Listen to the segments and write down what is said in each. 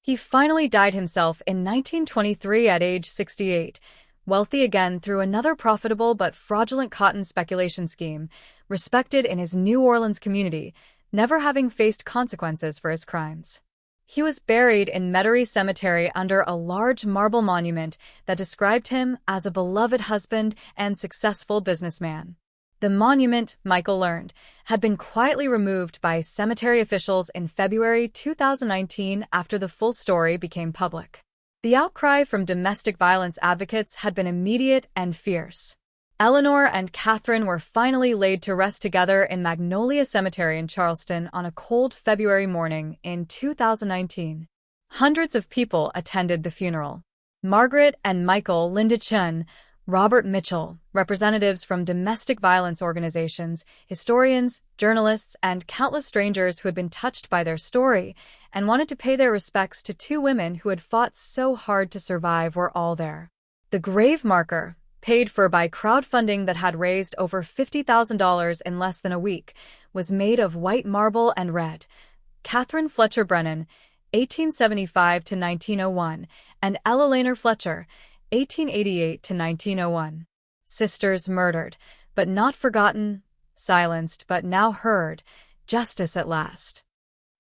He finally died himself in 1923 at age 68, wealthy again through another profitable but fraudulent cotton speculation scheme, respected in his New Orleans community, never having faced consequences for his crimes. He was buried in Metairie Cemetery under a large marble monument that described him as a beloved husband and successful businessman. The monument, Michael learned, had been quietly removed by cemetery officials in February 2019 after the full story became public. The outcry from domestic violence advocates had been immediate and fierce. Eleanor and Catherine were finally laid to rest together in Magnolia Cemetery in Charleston on a cold February morning in 2019. Hundreds of people attended the funeral. Margaret and Michael, Linda Chun, Robert Mitchell, representatives from domestic violence organizations, historians, journalists, and countless strangers who had been touched by their story and wanted to pay their respects to two women who had fought so hard to survive were all there. The grave marker, paid for by crowdfunding that had raised over $50,000 in less than a week, was made of white marble and read, Catherine Fletcher Brennan, 1875 to 1901, and Ella Laner Fletcher, 1888 to 1901. Sisters murdered, but not forgotten, silenced but now heard, justice at last.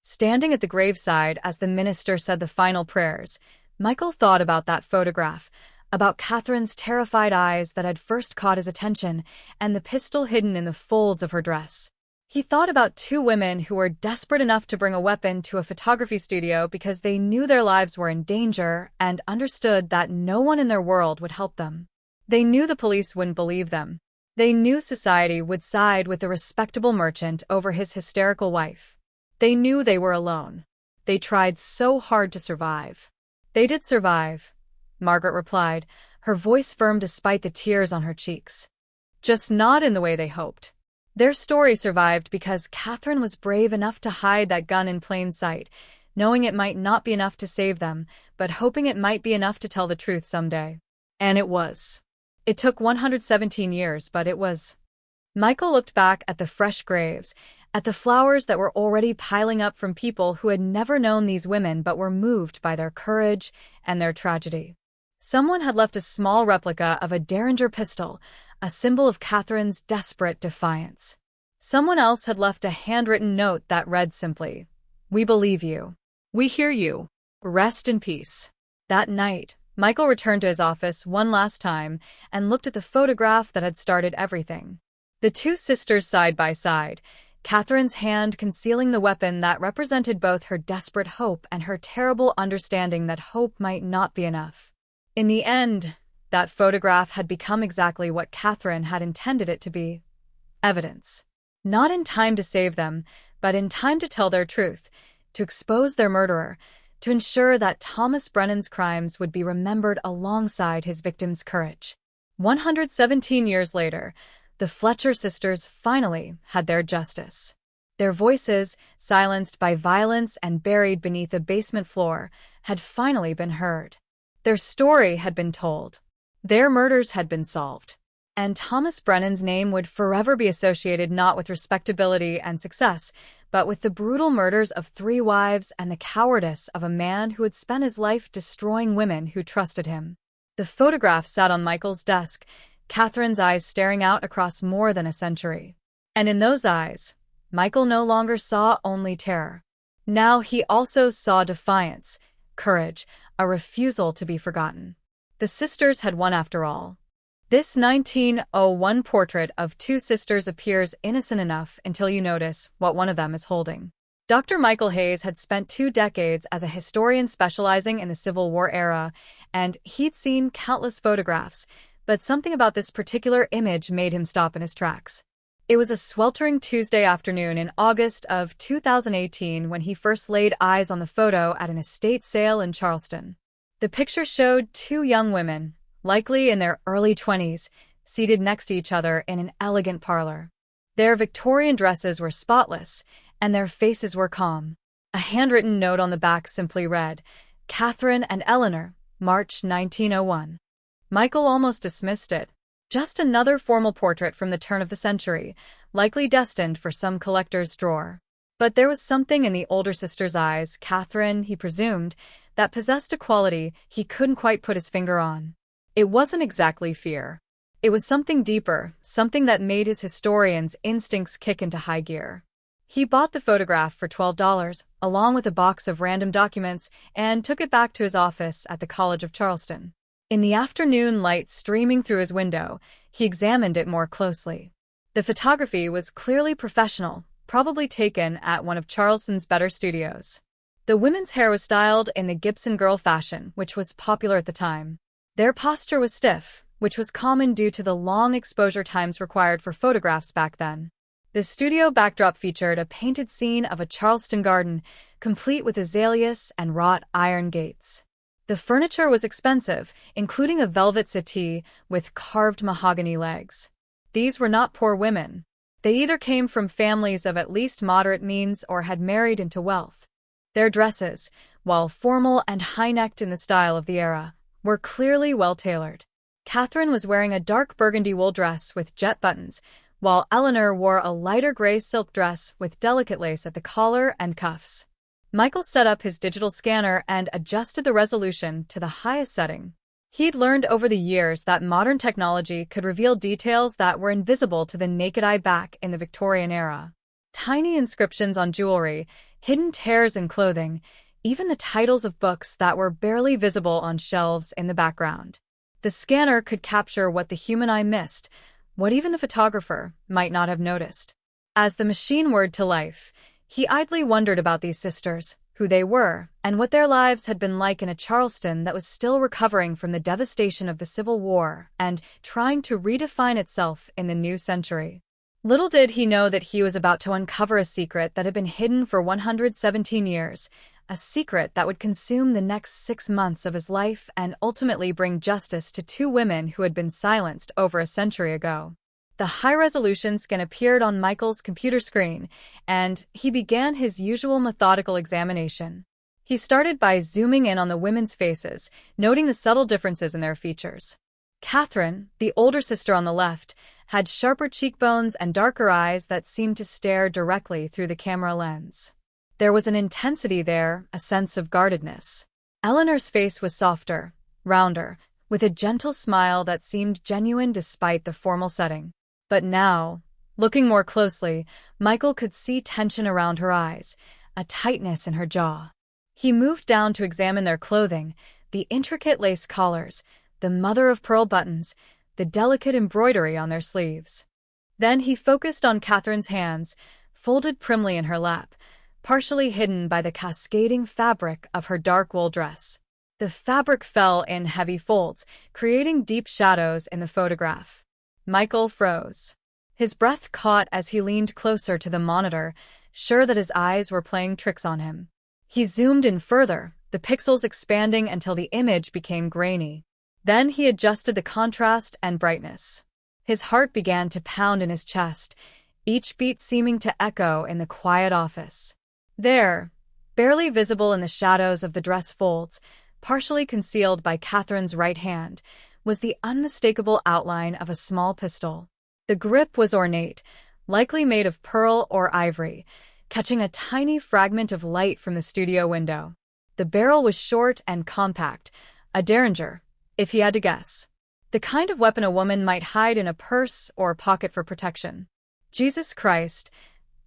Standing at the graveside as the minister said the final prayers, Michael thought about that photograph, about Catherine's terrified eyes that had first caught his attention, and the pistol hidden in the folds of her dress. He thought about two women who were desperate enough to bring a weapon to a photography studio because they knew their lives were in danger and understood that no one in their world would help them. They knew the police wouldn't believe them. They knew society would side with the respectable merchant over his hysterical wife. They knew they were alone. They tried so hard to survive. They did survive, Margaret replied, her voice firm despite the tears on her cheeks. Just not in the way they hoped. Their story survived because Catherine was brave enough to hide that gun in plain sight, knowing it might not be enough to save them, but hoping it might be enough to tell the truth someday. And it was. It took 117 years, but it was. Michael looked back at the fresh graves, at the flowers that were already piling up from people who had never known these women but were moved by their courage and their tragedy. Someone had left a small replica of a Derringer pistol, a symbol of Catherine's desperate defiance. Someone else had left a handwritten note that read simply, "We believe you. We hear you. Rest in peace." That night, Michael returned to his office one last time and looked at the photograph that had started everything. The two sisters side by side, Catherine's hand concealing the weapon that represented both her desperate hope and her terrible understanding that hope might not be enough. In the end, that photograph had become exactly what Catherine had intended it to be. Evidence. Not in time to save them, but in time to tell their truth, to expose their murderer, to ensure that Thomas Brennan's crimes would be remembered alongside his victims' courage. 117 years later, the Fletcher sisters finally had their justice. Their voices, silenced by violence and buried beneath a basement floor, had finally been heard. Their story had been told. Their murders had been solved. And Thomas Brennan's name would forever be associated not with respectability and success, but with the brutal murders of 3 wives and the cowardice of a man who had spent his life destroying women who trusted him. The photograph sat on Michael's desk, Catherine's eyes staring out across more than a century. And in those eyes, Michael no longer saw only terror. Now he also saw defiance, courage, a refusal to be forgotten. The sisters had won after all. This 1901 portrait of 2 sisters appears innocent enough until you notice what one of them is holding. Dr. Michael Hayes had spent 2 decades as a historian specializing in the Civil War era, and he'd seen countless photographs, but something about this particular image made him stop in his tracks. It was a sweltering Tuesday afternoon in August of 2018 when he first laid eyes on the photo at an estate sale in Charleston. The picture showed 2 young women, likely in their early 20s, seated next to each other in an elegant parlor. Their Victorian dresses were spotless, and their faces were calm. A handwritten note on the back simply read, "Catherine and Eleanor, March 1901. Michael almost dismissed it. Just another formal portrait from the turn of the century, likely destined for some collector's drawer. But there was something in the older sister's eyes, Catherine, he presumed, that possessed a quality he couldn't quite put his finger on. It wasn't exactly fear. It was something deeper, something that made his historian's instincts kick into high gear. He bought the photograph for $12, along with a box of random documents, and took it back to his office at the College of Charleston. In the afternoon light streaming through his window, he examined it more closely. The photography was clearly professional, probably taken at one of Charleston's better studios. The women's hair was styled in the Gibson girl fashion, which was popular at the time. Their posture was stiff, which was common due to the long exposure times required for photographs back then. The studio backdrop featured a painted scene of a Charleston garden, complete with azaleas and wrought iron gates. The furniture was expensive, including a velvet settee with carved mahogany legs. These were not poor women. They either came from families of at least moderate means or had married into wealth. Their dresses, while formal and high-necked in the style of the era, were clearly well-tailored. Catherine was wearing a dark burgundy wool dress with jet buttons, while Eleanor wore a lighter gray silk dress with delicate lace at the collar and cuffs. Michael set up his digital scanner and adjusted the resolution to the highest setting. He'd learned over the years that modern technology could reveal details that were invisible to the naked eye back in the Victorian era. Tiny inscriptions on jewelry, hidden tears in clothing, even the titles of books that were barely visible on shelves in the background. The scanner could capture what the human eye missed, what even the photographer might not have noticed. As the machine whirred to life, he idly wondered about these sisters, who they were, and what their lives had been like in a Charleston that was still recovering from the devastation of the Civil War and trying to redefine itself in the new century. Little did he know that he was about to uncover a secret that had been hidden for 117 years, a secret that would consume the next 6 months of his life and ultimately bring justice to 2 women who had been silenced over a century ago. The high-resolution scan appeared on Michael's computer screen, and he began his usual methodical examination. He started by zooming in on the women's faces, noting the subtle differences in their features. Catherine, the older sister on the left, had sharper cheekbones and darker eyes that seemed to stare directly through the camera lens. There was an intensity there, a sense of guardedness. Eleanor's face was softer, rounder, with a gentle smile that seemed genuine despite the formal setting. But now, looking more closely, Michael could see tension around her eyes, a tightness in her jaw. He moved down to examine their clothing, the intricate lace collars, the mother-of-pearl buttons, the delicate embroidery on their sleeves. Then he focused on Catherine's hands, folded primly in her lap, partially hidden by the cascading fabric of her dark wool dress. The fabric fell in heavy folds, creating deep shadows in the photograph. Michael froze. His breath caught as he leaned closer to the monitor, sure that his eyes were playing tricks on him. He zoomed in further, the pixels expanding until the image became grainy. Then he adjusted the contrast and brightness. His heart began to pound in his chest, each beat seeming to echo in the quiet office. There, barely visible in the shadows of the dress folds, partially concealed by Catherine's right hand, was the unmistakable outline of a small pistol. The grip was ornate, likely made of pearl or ivory, catching a tiny fragment of light from the studio window. The barrel was short and compact, a derringer, if he had to guess. The kind of weapon a woman might hide in a purse or pocket for protection. Jesus Christ,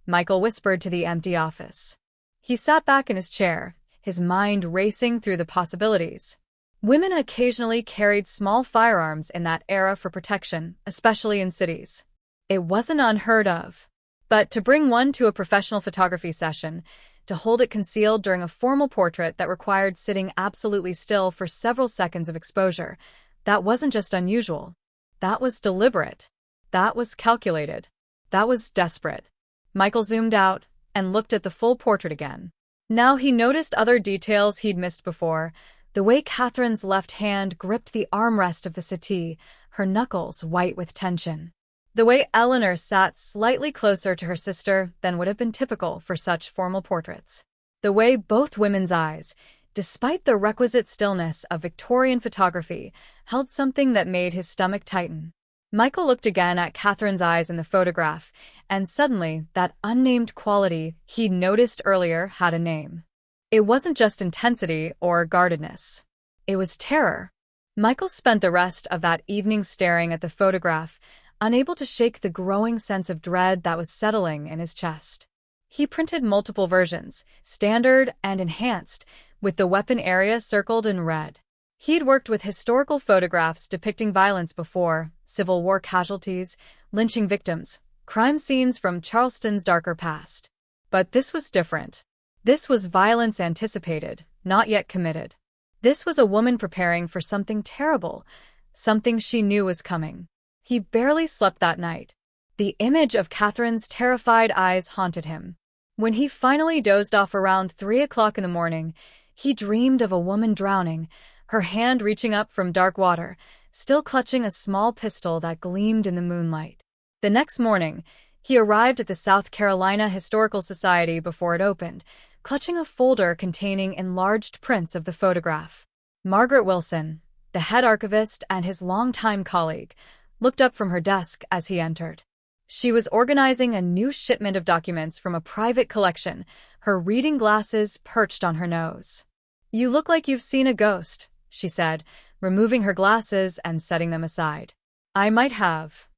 Michael whispered to the empty office. He sat back in his chair, his mind racing through the possibilities. Women occasionally carried small firearms in that era for protection, especially in cities. It wasn't unheard of. But to bring one to a professional photography session, to hold it concealed during a formal portrait that required sitting absolutely still for several seconds of exposure, that wasn't just unusual. That was deliberate. That was calculated. That was desperate. Michael zoomed out and looked at the full portrait again. Now he noticed other details he'd missed before, the way Catherine's left hand gripped the armrest of the settee, her knuckles white with tension. The way Eleanor sat slightly closer to her sister than would have been typical for such formal portraits. The way both women's eyes, despite the requisite stillness of Victorian photography, held something that made his stomach tighten. Michael looked again at Catherine's eyes in the photograph, and suddenly that unnamed quality he'd noticed earlier had a name. It wasn't just intensity or guardedness. It was terror. Michael spent the rest of that evening staring at the photograph, unable to shake the growing sense of dread that was settling in his chest. He printed multiple versions, standard and enhanced, with the weapon area circled in red. He'd worked with historical photographs depicting violence before: Civil War casualties, lynching victims, crime scenes from Charleston's darker past. But this was different. This was violence anticipated, not yet committed. This was a woman preparing for something terrible, something she knew was coming. He barely slept that night. The image of Catherine's terrified eyes haunted him. When he finally dozed off around 3 o'clock in the morning, he dreamed of a woman drowning, her hand reaching up from dark water, still clutching a small pistol that gleamed in the moonlight. The next morning, he arrived at the South Carolina Historical Society before it opened, clutching a folder containing enlarged prints of the photograph. Margaret Wilson, the head archivist and his longtime colleague, looked up from her desk as he entered. She was organizing a new shipment of documents from a private collection, her reading glasses perched on her nose. "You look like you've seen a ghost," she said, removing her glasses and setting them aside. "I might have."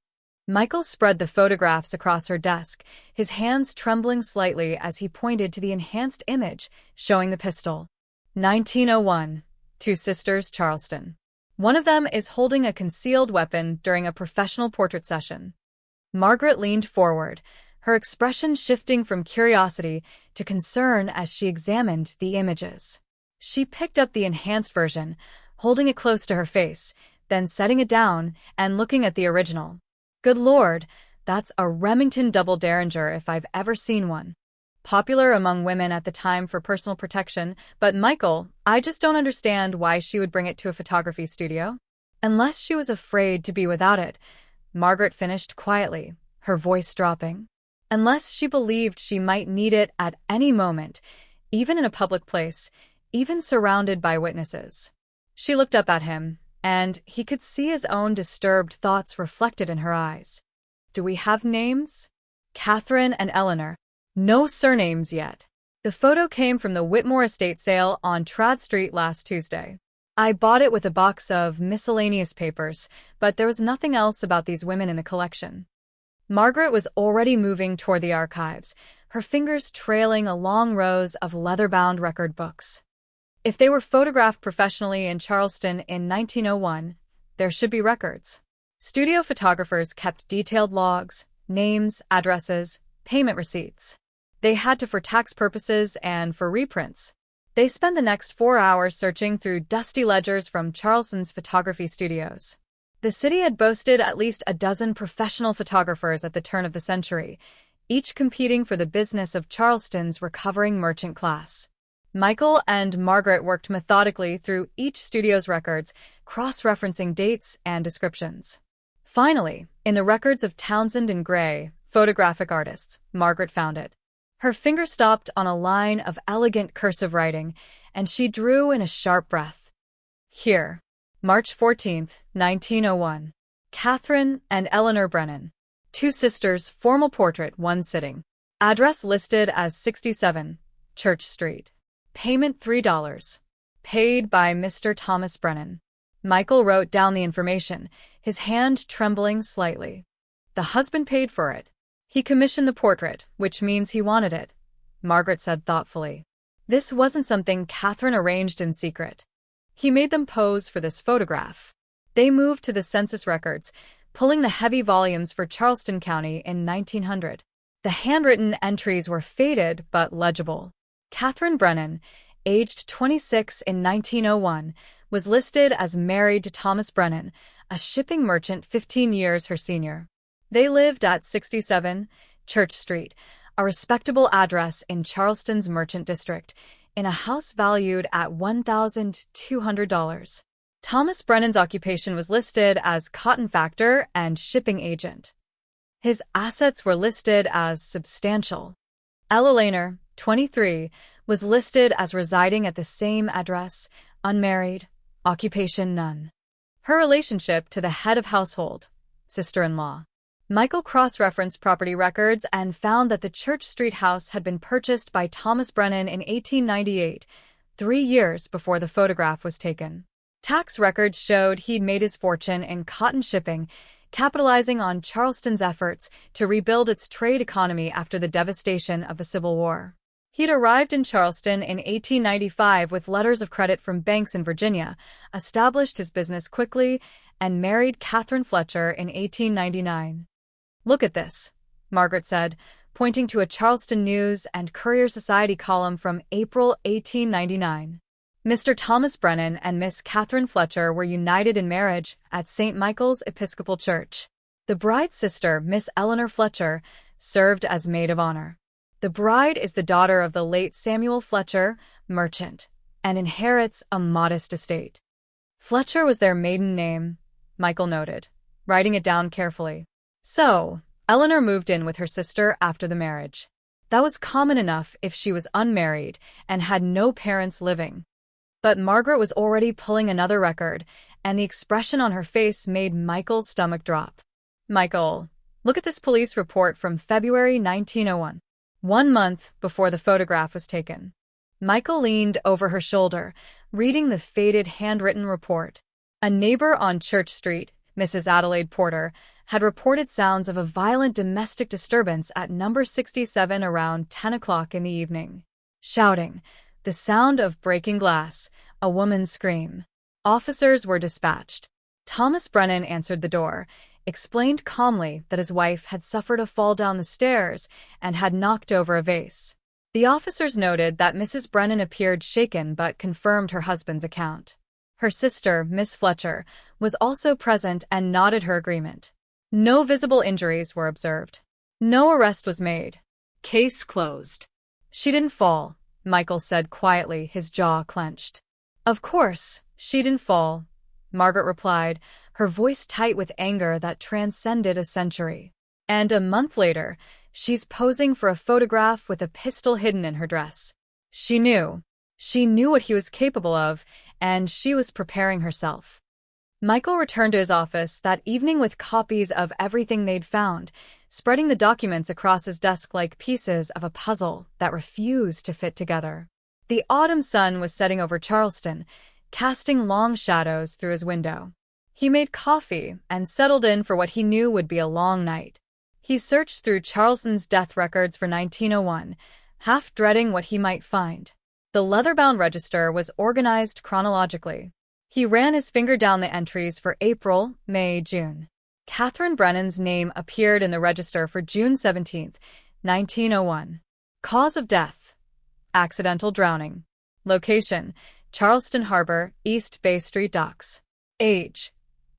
Michael spread the photographs across her desk, his hands trembling slightly as he pointed to the enhanced image showing the pistol. 1901, Two Sisters, Charleston. One of them is holding a concealed weapon during a professional portrait session. Margaret leaned forward, her expression shifting from curiosity to concern as she examined the images. She picked up the enhanced version, holding it close to her face, then setting it down and looking at the original. "Good Lord, that's a Remington double Derringer if I've ever seen one." Popular among women at the time for personal protection, but Michael, I just don't understand why she would bring it to a photography studio. Unless she was afraid to be without it, Margaret finished quietly, her voice dropping. Unless she believed she might need it at any moment, even in a public place, even surrounded by witnesses. She looked up at him, and he could see his own disturbed thoughts reflected in her eyes. "Do we have names?" "Catherine and Eleanor." "No surnames yet." The photo came from the Whitmore estate sale on Trad Street last Tuesday. "I bought it with a box of miscellaneous papers, but there was nothing else about these women in the collection." Margaret was already moving toward the archives, her fingers trailing along rows of leather-bound record books. If they were photographed professionally in Charleston in 1901, there should be records. Studio photographers kept detailed logs, names, addresses, payment receipts. They had to for tax purposes and for reprints. They spent the next 4 hours searching through dusty ledgers from Charleston's photography studios. The city had boasted at least a dozen professional photographers at the turn of the century, each competing for the business of Charleston's recovering merchant class. Michael and Margaret worked methodically through each studio's records, cross-referencing dates and descriptions. Finally, in the records of Townsend and Gray, photographic artists, Margaret found it. Her finger stopped on a line of elegant cursive writing, and she drew in a sharp breath. "Here. March 14, 1901. Catherine and Eleanor Brennan. Two sisters, formal portrait, one sitting. Address listed as 67, Church Street. Payment $3. Paid by Mr. Thomas Brennan." Michael wrote down the information, his hand trembling slightly. "The husband paid for it. He commissioned the portrait, which means he wanted it," Margaret said thoughtfully. "This wasn't something Catherine arranged in secret. He made them pose for this photograph." They moved to the census records, pulling the heavy volumes for Charleston County in 1900. The handwritten entries were faded but legible. Catherine Brennan, aged 26 in 1901, was listed as married to Thomas Brennan, a shipping merchant 15 years her senior. They lived at 67 Church Street, a respectable address in Charleston's merchant district, in a house valued at $1,200. Thomas Brennan's occupation was listed as cotton factor and shipping agent. His assets were listed as substantial. Ella Laner, 23, was listed as residing at the same address, unmarried, occupation none. Her relationship to the head of household, sister-in-law. Michael cross-referenced property records and found that the Church Street house had been purchased by Thomas Brennan in 1898, 3 years before the photograph was taken. Tax records showed he'd made his fortune in cotton shipping, capitalizing on Charleston's efforts to rebuild its trade economy after the devastation of the Civil War. He'd arrived in Charleston in 1895 with letters of credit from banks in Virginia, established his business quickly, and married Catherine Fletcher in 1899. "Look at this," Margaret said, pointing to a Charleston News and Courier Society column from April 1899. Mr. Thomas Brennan and Miss Catherine Fletcher were united in marriage at St. Michael's Episcopal Church. The bride's sister, Miss Eleanor Fletcher, served as maid of honor. The bride is the daughter of the late Samuel Fletcher, merchant, and inherits a modest estate. Fletcher was their maiden name, Michael noted, writing it down carefully. So, Eleanor moved in with her sister after the marriage. That was common enough if she was unmarried and had no parents living. But Margaret was already pulling another record, and the expression on her face made Michael's stomach drop. "Michael, look at this police report from February 1901, 1 month before the photograph was taken." Michael leaned over her shoulder, reading the faded handwritten report. A neighbor on Church Street, Mrs. Adelaide Porter, had reported sounds of a violent domestic disturbance at number 67 around 10 o'clock in the evening. Shouting, the sound of breaking glass, a woman's scream. Officers were dispatched. Thomas Brennan answered the door, explained calmly that his wife had suffered a fall down the stairs and had knocked over a vase. The officers noted that Mrs. Brennan appeared shaken but confirmed her husband's account. Her sister, Miss Fletcher, was also present and nodded her agreement. No visible injuries were observed. No arrest was made. Case closed. "She didn't fall," Michael said quietly, his jaw clenched. "Of course, she didn't fall," Margaret replied, her voice tight with anger that transcended a century. "And a month later, she's posing for a photograph with a pistol hidden in her dress. She knew. She knew what he was capable of, and she was preparing herself." Michael returned to his office that evening with copies of everything they'd found, spreading the documents across his desk like pieces of a puzzle that refused to fit together. The autumn sun was setting over Charleston, casting long shadows through his window. He made coffee and settled in for what he knew would be a long night. He searched through Charleston's death records for 1901, half dreading what he might find. The leather-bound register was organized chronologically. He ran his finger down the entries for April, May, June. Catherine Brennan's name appeared in the register for June 17, 1901. Cause of death: accidental drowning. Location: Charleston Harbor, East Bay Street docks. Age: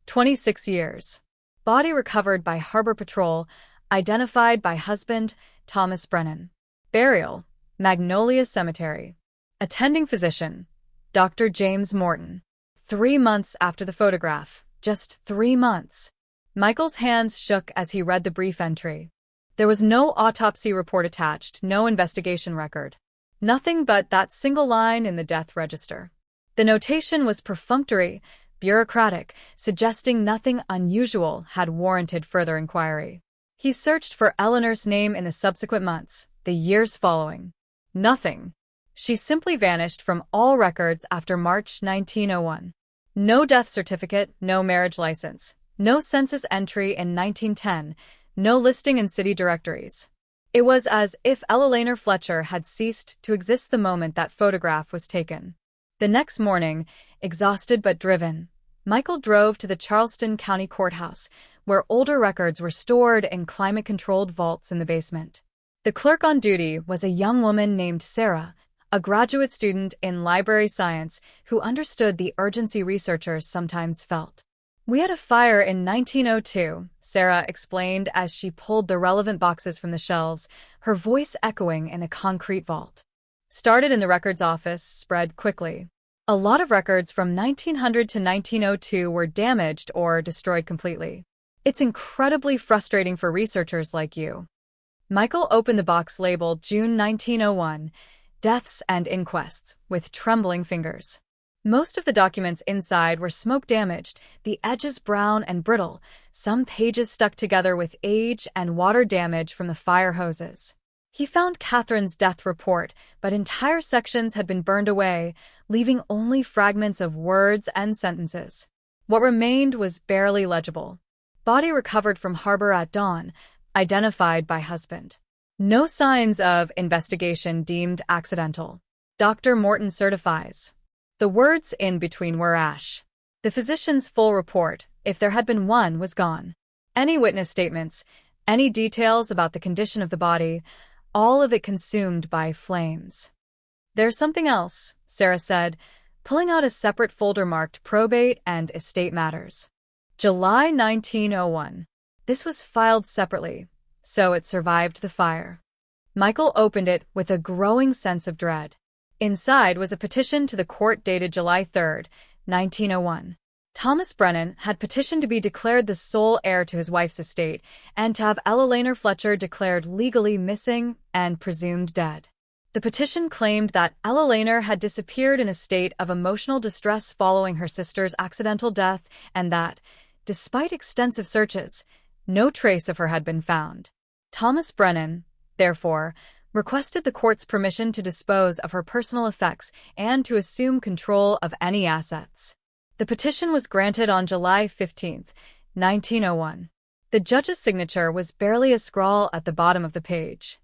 26 years. Body recovered by Harbor Patrol, identified by husband, Thomas Brennan. Burial: Magnolia Cemetery. Attending physician: Dr. James Morton. 3 months after the photograph, just 3 months. Michael's hands shook as he read the brief entry. There was no autopsy report attached, no investigation record. Nothing but that single line in the death register. The notation was perfunctory, bureaucratic, suggesting nothing unusual had warranted further inquiry. He searched for Eleanor's name in the subsequent months, the years following. Nothing. She simply vanished from all records after March 1901. No death certificate, no marriage license, no census entry in 1910, no listing in city directories. It was as if Eleanor Fletcher had ceased to exist the moment that photograph was taken. The next morning, exhausted but driven, Michael drove to the Charleston County Courthouse, where older records were stored in climate-controlled vaults in the basement. The clerk on duty was a young woman named Sarah, a graduate student in library science who understood the urgency researchers sometimes felt. "We had a fire in 1902, Sarah explained as she pulled the relevant boxes from the shelves, her voice echoing in the concrete vault. Started in the records office, spread quickly. A lot of records from 1900 to 1902 were damaged or destroyed completely. It's incredibly frustrating for researchers like you." Michael opened the box labeled June 1901, Deaths and Inquests, with trembling fingers. Most of the documents inside were smoke-damaged, the edges brown and brittle, some pages stuck together with age and water damage from the fire hoses. He found Catherine's death report, but entire sections had been burned away, leaving only fragments of words and sentences. What remained was barely legible. Body recovered from harbor at dawn, identified by husband. No signs of investigation deemed accidental. Dr. Morton certifies. The words in between were ash. The physician's full report, if there had been one, was gone. Any witness statements, any details about the condition of the body, all of it consumed by flames. There's something else, Sarah said, pulling out a separate folder marked Probate and Estate Matters. July 1901. This was filed separately, so it survived the fire. Michael opened it with a growing sense of dread. Inside was a petition to the court dated July 3, 1901. Thomas Brennan had petitioned to be declared the sole heir to his wife's estate and to have Ella Laner Fletcher declared legally missing and presumed dead. The petition claimed that Ella Laner had disappeared in a state of emotional distress following her sister's accidental death and that, despite extensive searches, no trace of her had been found. Thomas Brennan, therefore, requested the court's permission to dispose of her personal effects and to assume control of any assets. The petition was granted on July 15, 1901. The judge's signature was barely a scrawl at the bottom of the page.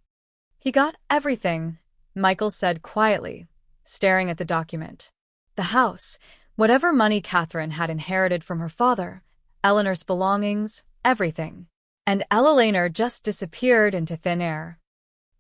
"He got everything," Michael said quietly, staring at the document. The house, whatever money Catherine had inherited from her father, Eleanor's belongings, everything. And Ella Laner just disappeared into thin air.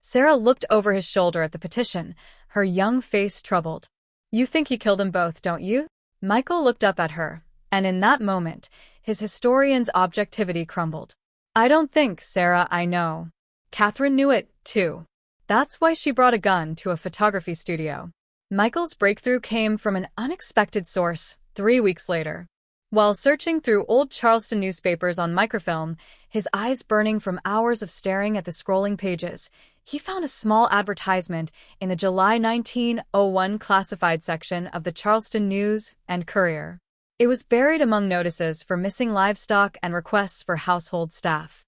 Sarah looked over his shoulder at the petition, her young face troubled. "You think he killed them both, don't you?" Michael looked up at her, and in that moment, his historian's objectivity crumbled. "I don't think, Sarah, I know. Catherine knew it, too. That's why she brought a gun to a photography studio." Michael's breakthrough came from an unexpected source 3 weeks later. While searching through old Charleston newspapers on microfilm, his eyes burning from hours of staring at the scrolling pages, he found a small advertisement in the July 1901 classified section of the Charleston News and Courier. It was buried among notices for missing livestock and requests for household staff.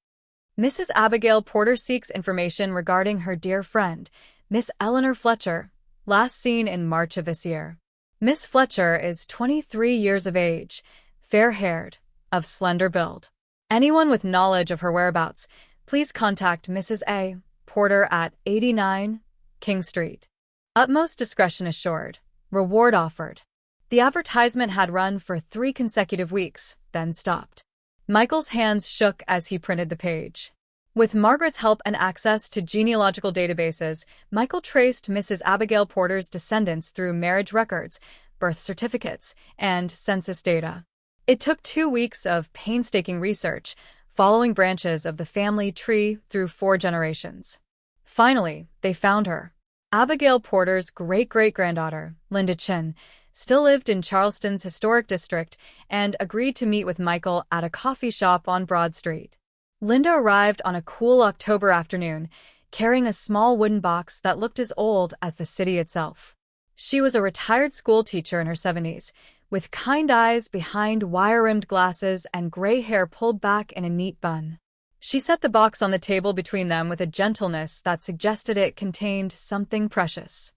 Mrs. Abigail Porter seeks information regarding her dear friend, Miss Eleanor Fletcher, last seen in March of this year. Miss Fletcher is 23 years of age, fair-haired, of slender build. Anyone with knowledge of her whereabouts, please contact Mrs. A. Porter at 89 King Street. Utmost discretion assured. Reward offered. The advertisement had run for 3 consecutive weeks, then stopped. Michael's hands shook as he printed the page. With Margaret's help and access to genealogical databases, Michael traced Mrs. Abigail Porter's descendants through marriage records, birth certificates, and census data. It took 2 weeks of painstaking research, following branches of the family tree through 4 generations. Finally, they found her. Abigail Porter's great-great-granddaughter, Linda Chin, still lived in Charleston's historic district and agreed to meet with Michael at a coffee shop on Broad Street. Linda arrived on a cool October afternoon, carrying a small wooden box that looked as old as the city itself. She was a retired school teacher in her 70s, with kind eyes behind wire-rimmed glasses and gray hair pulled back in a neat bun. She set the box on the table between them with a gentleness that suggested it contained something precious.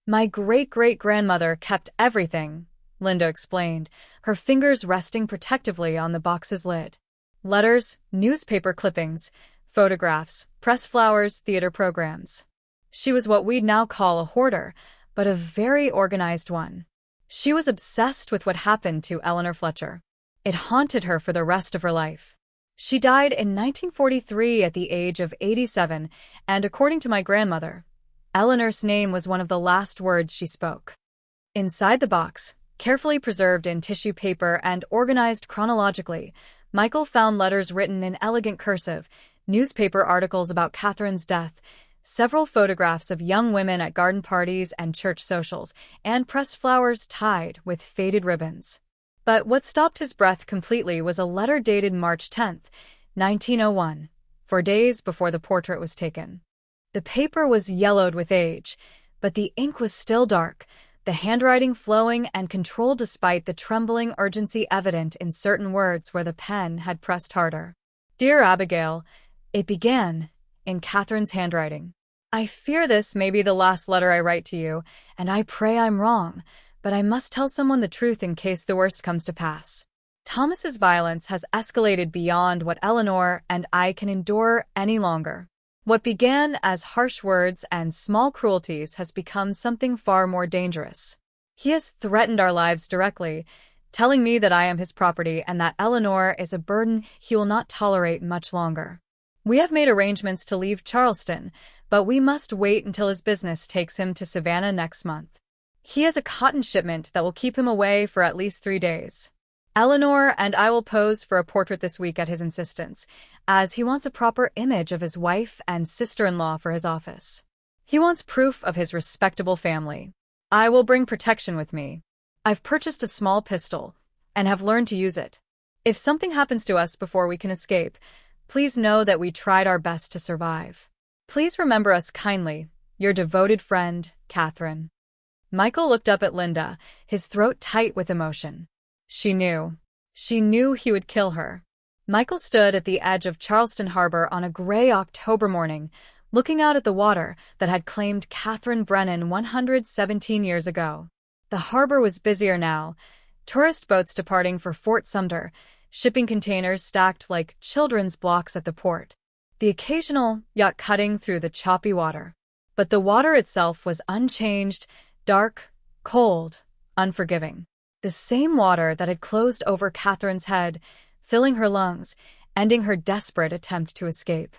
"My great-great-grandmother kept everything," Linda explained, her fingers resting protectively on the box's lid. Letters, newspaper clippings, photographs, press flowers, theater programs. She was what we'd now call a hoarder, but a very organized one. She was obsessed with what happened to Eleanor Fletcher. It haunted her for the rest of her life. She died in 1943 at the age of 87, and according to my grandmother, Eleanor's name was one of the last words she spoke. Inside the box, carefully preserved in tissue paper and organized chronologically, Michael found letters written in elegant cursive, newspaper articles about Catherine's death, several photographs of young women at garden parties and church socials, and pressed flowers tied with faded ribbons. But what stopped his breath completely was a letter dated March 10, 1901, 4 days before the portrait was taken. The paper was yellowed with age, but the ink was still dark, the handwriting flowing and controlled despite the trembling urgency evident in certain words where the pen had pressed harder. Dear Abigail, it began in Catherine's handwriting. I fear this may be the last letter I write to you, and I pray I'm wrong, but I must tell someone the truth in case the worst comes to pass. Thomas's violence has escalated beyond what Eleanor and I can endure any longer. What began as harsh words and small cruelties has become something far more dangerous. He has threatened our lives directly, telling me that I am his property and that Eleanor is a burden he will not tolerate much longer. We have made arrangements to leave Charleston, but we must wait until his business takes him to Savannah next month. He has a cotton shipment that will keep him away for at least 3 days. Eleanor and I will pose for a portrait this week at his insistence, as he wants a proper image of his wife and sister-in-law for his office. He wants proof of his respectable family. I will bring protection with me. I've purchased a small pistol and have learned to use it. If something happens to us before we can escape, please know that we tried our best to survive. Please remember us kindly, your devoted friend, Catherine. Michael looked up at Linda, his throat tight with emotion. She knew. She knew he would kill her. Michael stood at the edge of Charleston Harbor on a gray October morning, looking out at the water that had claimed Catherine Brennan 117 years ago. The harbor was busier now, tourist boats departing for Fort Sumter, shipping containers stacked like children's blocks at the port, the occasional yacht cutting through the choppy water. But the water itself was unchanged, dark, cold, unforgiving. The same water that had closed over Catherine's head, filling her lungs, ending her desperate attempt to escape.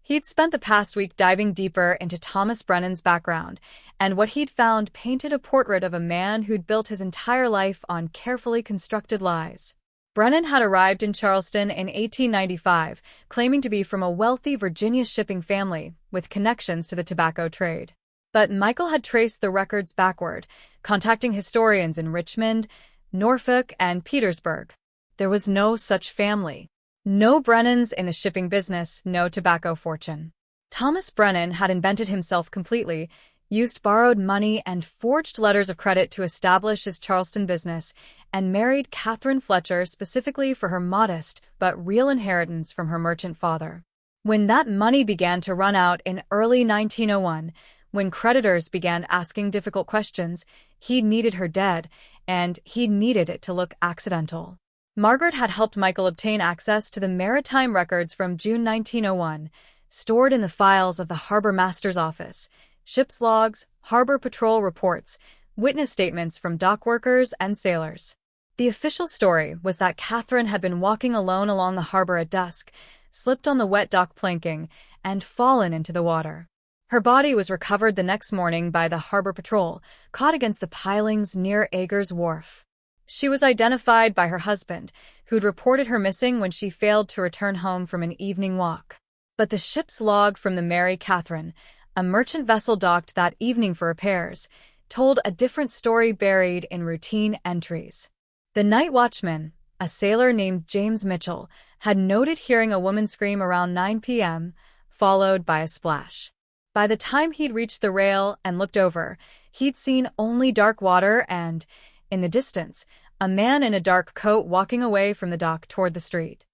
He'd spent the past week diving deeper into Thomas Brennan's background, and what he'd found painted a portrait of a man who'd built his entire life on carefully constructed lies. Brennan had arrived in Charleston in 1895, claiming to be from a wealthy Virginia shipping family with connections to the tobacco trade. But Michael had traced the records backward, contacting historians in Richmond, Norfolk, and Petersburg. There was no such family. No Brennans in the shipping business, no tobacco fortune. Thomas Brennan had invented himself completely, used borrowed money and forged letters of credit to establish his Charleston business, and married Catherine Fletcher specifically for her modest but real inheritance from her merchant father. When that money began to run out in early 1901, when creditors began asking difficult questions, he needed her dead, and he needed it to look accidental. Margaret had helped Michael obtain access to the maritime records from June 1901, stored in the files of the harbor master's office, ship's logs, harbor patrol reports, witness statements from dock workers and sailors. The official story was that Catherine had been walking alone along the harbor at dusk, slipped on the wet dock planking, and fallen into the water. Her body was recovered the next morning by the harbor patrol, caught against the pilings near Agers Wharf. She was identified by her husband, who'd reported her missing when she failed to return home from an evening walk. But the ship's log from the Mary Catherine, a merchant vessel docked that evening for repairs, told a different story buried in routine entries. The night watchman, a sailor named James Mitchell, had noted hearing a woman scream around 9 p.m., followed by a splash. By the time he'd reached the rail and looked over, he'd seen only dark water and, in the distance, a man in a dark coat walking away from the dock toward the street.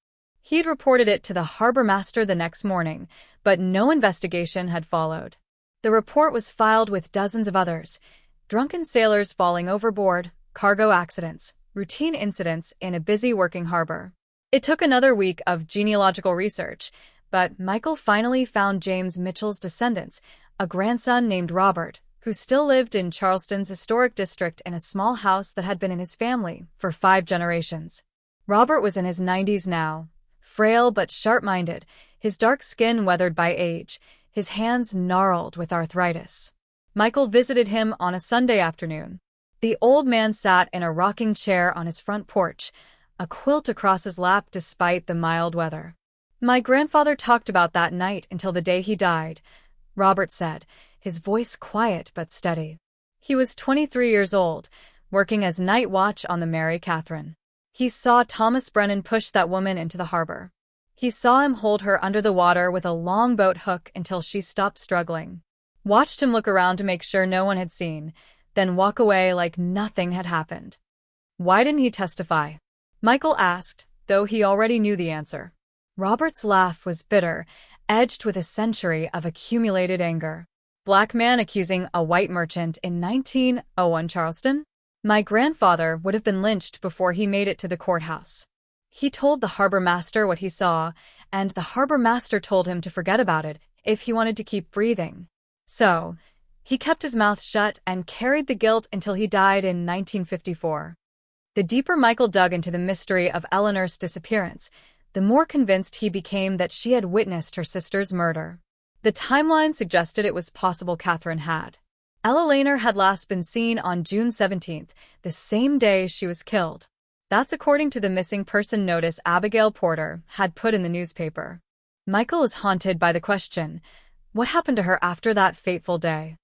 He'd reported it to the harbor master the next morning, but no investigation had followed. The report was filed with dozens of others: drunken sailors falling overboard, cargo accidents, routine incidents in a busy working harbor. It took another week of genealogical research, but Michael finally found James Mitchell's descendants, a grandson named Robert, who still lived in Charleston's historic district in a small house that had been in his family for 5 generations. Robert was in his 90s now, frail but sharp-minded, his dark skin weathered by age, his hands gnarled with arthritis. Michael visited him on a Sunday afternoon. The old man sat in a rocking chair on his front porch, a quilt across his lap despite the mild weather. "My grandfather talked about that night until the day he died," Robert said, his voice quiet but steady. He was 23 years old, working as night watch on the Mary Catherine. He saw Thomas Brennan push that woman into the harbor. He saw him hold her under the water with a long boat hook until she stopped struggling. Watched him look around to make sure no one had seen, then walk away like nothing had happened. Why didn't he testify? Michael asked, though he already knew the answer. Robert's laugh was bitter, edged with a century of accumulated anger. Black man accusing a white merchant in 1901 Charleston? My grandfather would have been lynched before he made it to the courthouse. He told the harbor master what he saw, and the harbor master told him to forget about it if he wanted to keep breathing. So, he kept his mouth shut and carried the guilt until he died in 1954. The deeper Michael dug into the mystery of Eleanor's disappearance, the more convinced he became that she had witnessed her sister's murder. The timeline suggested it was possible Catherine had. Eleanor had last been seen on June 17th, the same day she was killed. That's according to the missing person notice Abigail Porter had put in the newspaper. Michael was haunted by the question, what happened to her after that fateful day?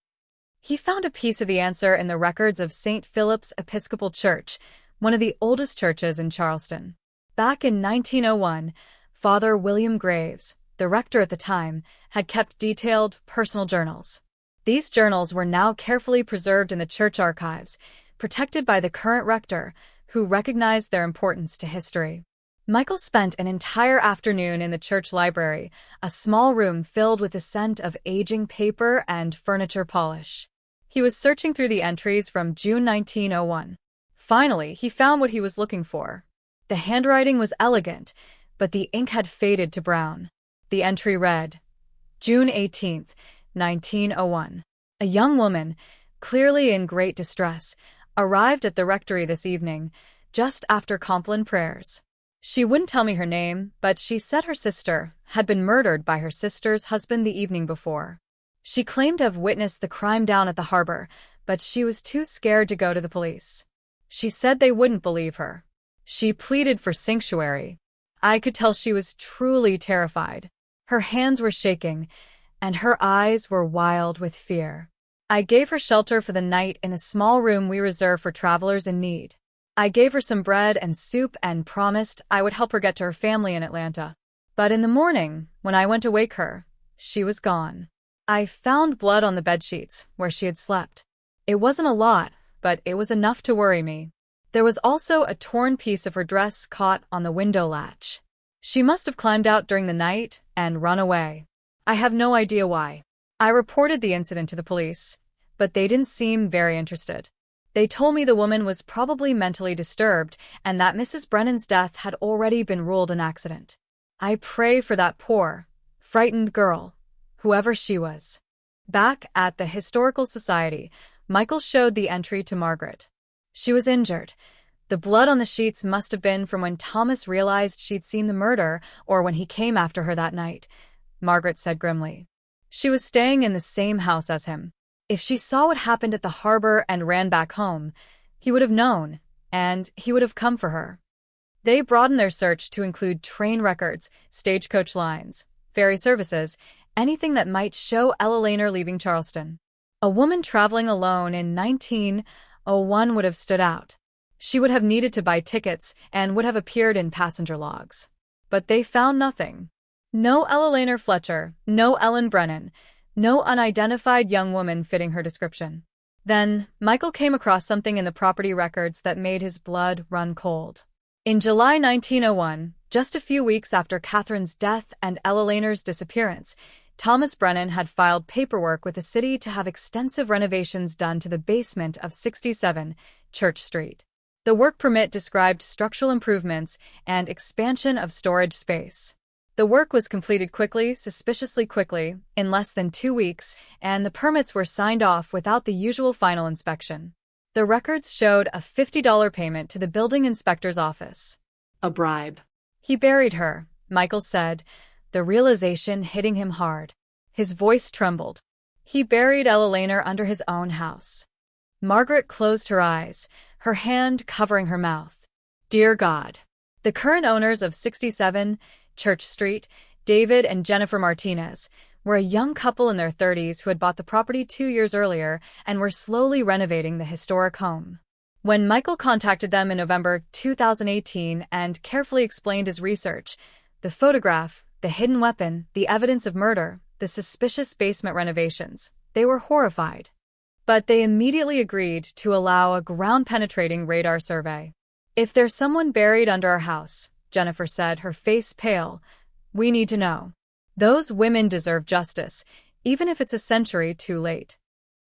He found a piece of the answer in the records of St. Philip's Episcopal Church, one of the oldest churches in Charleston. Back in 1901, Father William Graves, the rector at the time, had kept detailed personal journals. These journals were now carefully preserved in the church archives, protected by the current rector, who recognized their importance to history. Michael spent an entire afternoon in the church library, a small room filled with the scent of aging paper and furniture polish. He was searching through the entries from June 1901. Finally, he found what he was looking for. The handwriting was elegant, but the ink had faded to brown. The entry read, June 18th, 1901. A young woman, clearly in great distress, arrived at the rectory this evening, just after Compline prayers. She wouldn't tell me her name, but she said her sister had been murdered by her sister's husband the evening before. She claimed to have witnessed the crime down at the harbor, but she was too scared to go to the police. She said they wouldn't believe her. She pleaded for sanctuary. I could tell she was truly terrified. Her hands were shaking, and her eyes were wild with fear. I gave her shelter for the night in a small room we reserve for travelers in need. I gave her some bread and soup and promised I would help her get to her family in Atlanta. But in the morning, when I went to wake her, she was gone. I found blood on the bedsheets where she had slept. It wasn't a lot, but it was enough to worry me. There was also a torn piece of her dress caught on the window latch. She must have climbed out during the night and run away. I have no idea why. I reported the incident to the police, but they didn't seem very interested. They told me the woman was probably mentally disturbed and that Mrs. Brennan's death had already been ruled an accident. I pray for that poor, frightened girl, whoever she was. Back at the Historical Society, Michael showed the entry to Margaret. She was injured. The blood on the sheets must have been from when Thomas realized she'd seen the murder or when he came after her that night, Margaret said grimly. She was staying in the same house as him. If she saw what happened at the harbor and ran back home, he would have known, and he would have come for her. They broadened their search to include train records, stagecoach lines, ferry services, anything that might show Eleanor leaving Charleston. A woman traveling alone in 1901 would have stood out. She would have needed to buy tickets and would have appeared in passenger logs. But they found nothing. No Eleanor Fletcher, no Ellen Brennan, no unidentified young woman fitting her description. Then, Michael came across something in the property records that made his blood run cold. In July 1901, just a few weeks after Catherine's death and Eleanor's disappearance, Thomas Brennan had filed paperwork with the city to have extensive renovations done to the basement of 67 Church Street. The work permit described structural improvements and expansion of storage space. The work was completed quickly, suspiciously quickly, in less than 2 weeks, and the permits were signed off without the usual final inspection. The records showed a $50 payment to the building inspector's office. A bribe. He buried her, Michael said, the realization hitting him hard. His voice trembled. He buried Eleanor under his own house. Margaret closed her eyes, her hand covering her mouth. Dear God. The current owners of 67 Church Street, David and Jennifer Martinez, were a young couple in their 30s who had bought the property 2 years earlier and were slowly renovating the historic home. When Michael contacted them in November 2018 and carefully explained his research, the photograph, the hidden weapon, the evidence of murder, the suspicious basement renovations, they were horrified. but they immediately agreed to allow a ground-penetrating radar survey. "If there's someone buried under our house," Jennifer said, her face pale, "we need to know. Those women deserve justice, even if it's a century too late."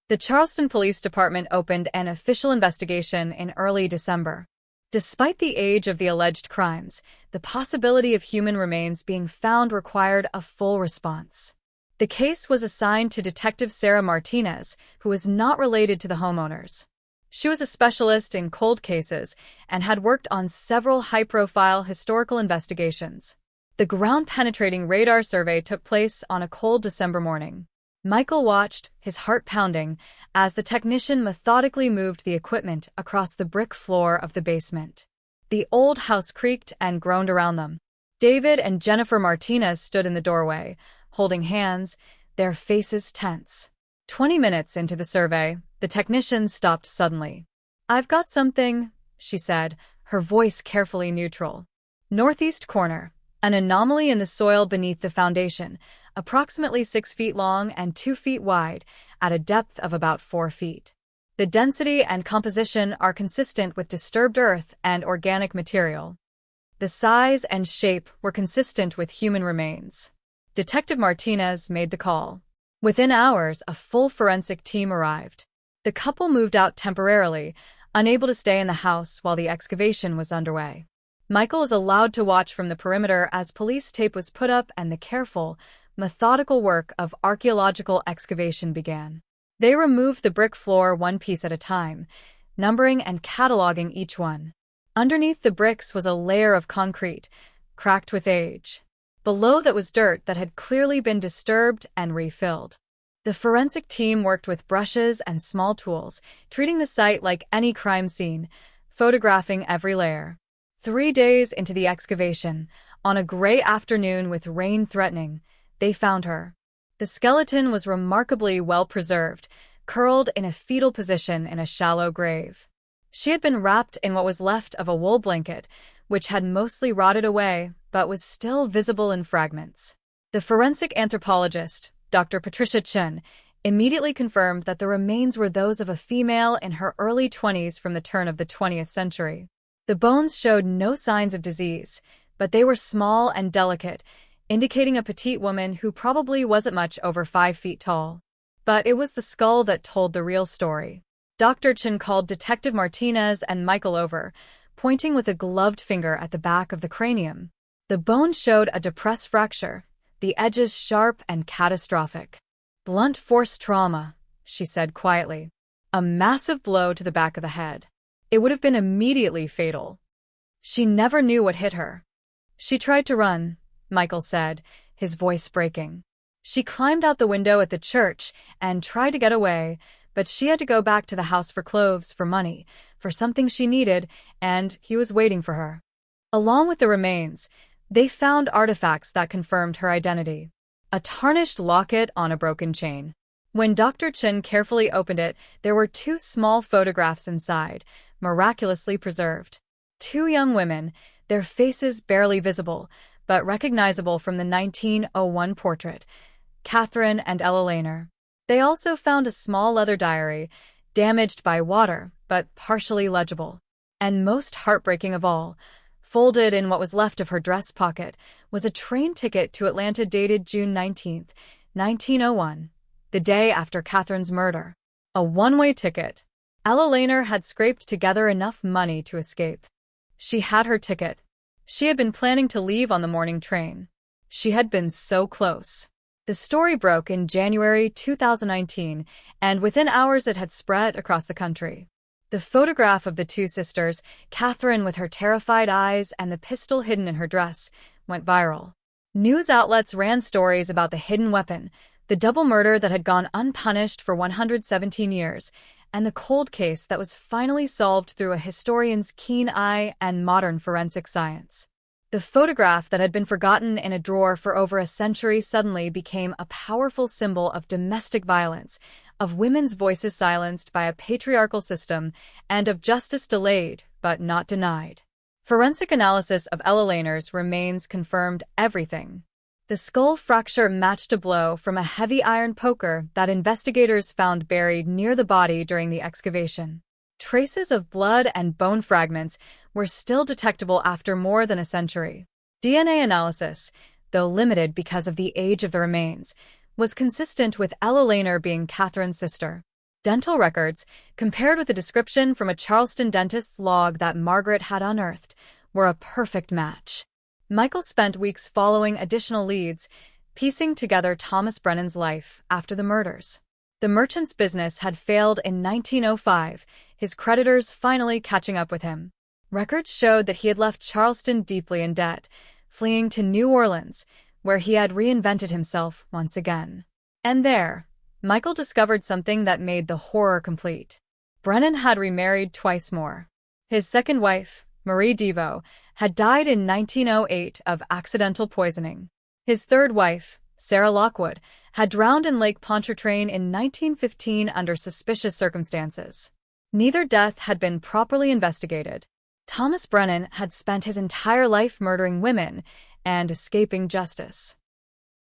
The Charleston Police Department opened an official investigation in early December. Despite the age of the alleged crimes, the possibility of human remains being found required a full response. The case was assigned to Detective Sarah Martinez, who was not related to the homeowners. She was a specialist in cold cases and had worked on several high-profile historical investigations. The ground-penetrating radar survey took place on a cold December morning. Michael watched, his heart pounding, as the technician methodically moved the equipment across the brick floor of the basement. The old house creaked and groaned around them. David and Jennifer Martinez stood in the doorway, holding hands, their faces tense. 20 minutes into the survey, the technician stopped suddenly. "I've got something," she said, her voice carefully neutral. Northeast corner, an anomaly in the soil beneath the foundation, approximately 6 feet long and 2 feet wide, at a depth of about 4 feet. The density and composition are consistent with disturbed earth and organic material. The size and shape were consistent with human remains. Detective Martinez made the call. Within hours, a full forensic team arrived. The couple moved out temporarily, unable to stay in the house while the excavation was underway. Michael was allowed to watch from the perimeter as police tape was put up and the careful, methodical work of archaeological excavation began. They removed the brick floor one piece at a time, numbering and cataloging each one. Underneath the bricks was a layer of concrete, cracked with age. Below that was dirt that had clearly been disturbed and refilled. The forensic team worked with brushes and small tools, treating the site like any crime scene, photographing every layer. 3 days into the excavation, on a gray afternoon with rain threatening, they found her. The skeleton was remarkably well preserved, curled in a fetal position in a shallow grave. She had been wrapped in what was left of a wool blanket, which had mostly rotted away, but was still visible in fragments. The forensic anthropologist, Dr. Patricia Chen, immediately confirmed that the remains were those of a female in her early 20s from the turn of the 20th century. The bones showed no signs of disease, but they were small and delicate, indicating a petite woman who probably wasn't much over 5 feet tall. But it was the skull that told the real story. Dr. Chen called Detective Martinez and Michael over, pointing with a gloved finger at the back of the cranium. The bone showed a depressed fracture, the edges sharp and catastrophic. "Blunt force trauma," she said quietly. "A massive blow to the back of the head. It would have been immediately fatal." She never knew what hit her. "She tried to run," Michael said, his voice breaking. "She climbed out the window at the church and tried to get away, but she had to go back to the house for clothes, for money, for something she needed, and he was waiting for her." Along with the remains, they found artifacts that confirmed her identity. A tarnished locket on a broken chain. When Dr. Chen carefully opened it, there were 2 small photographs inside, miraculously preserved. 2 young women, their faces barely visible, but recognizable from the 1901 portrait, Catherine and Ella Lehner. They also found a small leather diary, damaged by water, but partially legible. And most heartbreaking of all, folded in what was left of her dress pocket, was a train ticket to Atlanta dated June 19, 1901, the day after Catherine's murder. A one-way ticket. Ella Lehner had scraped together enough money to escape. She had her ticket. She had been planning to leave on the morning train. She had been so close. The story broke in January 2019, and within hours it had spread across the country. The photograph of the 2 sisters, Catherine with her terrified eyes and the pistol hidden in her dress, went viral. News outlets ran stories about the hidden weapon, the double murder that had gone unpunished for 117 years, and the cold case that was finally solved through a historian's keen eye and modern forensic science. The photograph that had been forgotten in a drawer for over a century suddenly became a powerful symbol of domestic violence, of women's voices silenced by a patriarchal system, and of justice delayed, but not denied. Forensic analysis of Ella Lehner's remains confirmed everything. The skull fracture matched a blow from a heavy iron poker that investigators found buried near the body during the excavation. Traces of blood and bone fragments were still detectable after more than a century. DNA analysis, though limited because of the age of the remains, was consistent with Ella Lehner being Catherine's sister. Dental records, compared with the description from a Charleston dentist's log that Margaret had unearthed, were a perfect match. Michael spent weeks following additional leads, piecing together Thomas Brennan's life after the murders. The merchant's business had failed in 1905, his creditors finally catching up with him. Records showed that he had left Charleston deeply in debt, fleeing to New Orleans, where he had reinvented himself once again. And there, Michael discovered something that made the horror complete. Brennan had remarried twice more. His second wife, Marie Devo, had died in 1908 of accidental poisoning. His third wife, Sarah Lockwood, had drowned in Lake Pontchartrain in 1915 under suspicious circumstances. Neither death had been properly investigated. Thomas Brennan had spent his entire life murdering women and escaping justice.